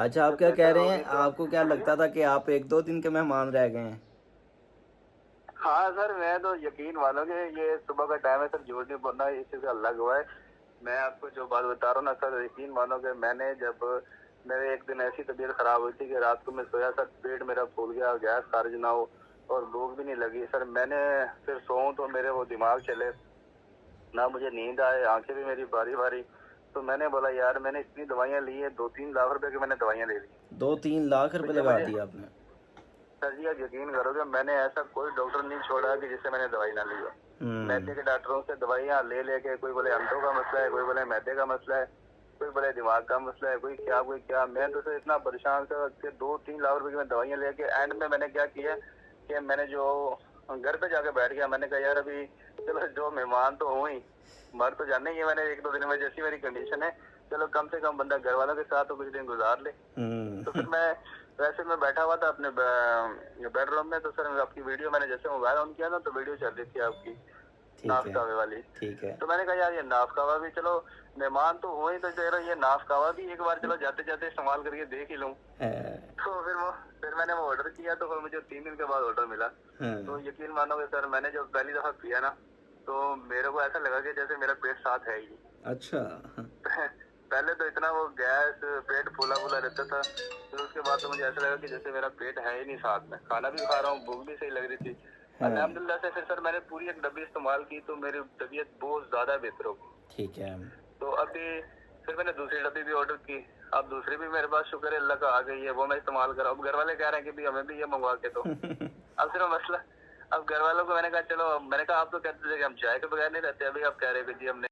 अच्छा, आप जब क्या कह बेहतर रहे होगी हैं, तो आपको क्या लगता था कि आप 1-2 दिन के मेहमान रह गए हैं? हाँ सर, मैं तो यकीन मानोगे, ये सुबह का टाइम है सर, झूठ नहीं बोलना, इस चीज का अलग हुआ है। मैं आपको जो बात बता रहा हूँ ना सर, यकीन मानोगे, मैंने जब मेरे एक दिन ऐसी तबीयत खराब हुई थी कि रात को मैं सोया सर, पेट मेरा फूल गया, गैस खारिज ना हो और भूख भी नहीं लगी सर। मैंने फिर सोऊं तो मेरे वो दिमाग चले ना, मुझे नींद आए, आंखें भी मेरी भारी भारी। तो मैंने बोला यार, मैंने इतनी दवाइयाँ ली है, 2-3 लाख रुपए की मैंने दवाइयाँ ले ली। 2-3 लाख तो रुपए ये लगा मुझे, दिए आपने? सर जी आप यकीन करोगे, मैंने ऐसा कोई डॉक्टर नहीं छोड़ा कि जिससे मैंने दवाई ना ली हो। मैदे हम्म। के डॉक्टरों से दवाइयाँ ले लेके, कोई बोले अंधों का मसला है, कोई बोले मैदे का मसला है, कोई बोले दिमाग का मसला है, कोई क्या कोई क्या। मैं तो सर इतना परेशान था कि 2-3 लाख रुपए की मैं दवाइयाँ लेके एंड में मैंने क्या किया कि मैंने जो घर पे जाके बैठ गया। मैंने कहा यार अभी चलो, जो मेहमान तो हुई, मर तो जाने ही है, मैंने 1-2 दिन में जैसी मेरी कंडीशन है, चलो कम से कम बंदा घर वालों के साथ तो कुछ दिन गुजार ले। तो फिर मैं, वैसे मैं बैठा हुआ था अपने बेडरूम में, तो सर आपकी वीडियो मैंने जैसे मोबाइल ऑन किया ना, तो वीडियो चल रही थी आपकी ठीक नाफ है, कावे वाली। ठीक है। तो मैंने कहा यार, ये नाफ कावा भी चलो, मेहमान तो हुए तो चलो, ये नाफ कावा भी एक बार चलो जाते जाते इस्तेमाल करके देख ही लूं। हाँ, तो फिर मैंने वो ऑर्डर किया, तो फिर मुझे 3 दिन के बाद ऑर्डर मिला। तो हाँ। यकीन मानोगे सर, मैंने जब पहली दफा पिया ना, तो मेरे को ऐसा लगा कि जैसे मेरा पेट साथ है ही नहीं। अच्छा। पहले तो इतना वो गैस, पेट फूला फूला रहता था, फिर उसके बाद तो मुझे ऐसा लगा कि जैसे मेरा पेट है ही नहीं साथ में, खाना भी खा रहा हूँ, भूख भी सही लग रही थी। हाँ। अल्हम्दुलिल्लाह से फिर सर मैंने पूरी एक डब्बी इस्तेमाल की, तो मेरी तबीयत बहुत ज्यादा बेहतर हो गई। ठीक है। तो अभी फिर मैंने दूसरी डब्बी भी ऑर्डर की। अब दूसरी भी मेरे पास शुक्र है अल्लाह का आ गई है, वो मैं इस्तेमाल कर रहा हूँ। अब घर वाले कह रहे हैं कि भी हमें भी ये मंगवा के दो। अब सिर्फ मसला, अब घर वालों को मैंने कहा चलो, मैंने कहा आप तो कहते थे कि हम चाय के बगैर नहीं रहते, अभी आप कह रहे हैं कि जी हमने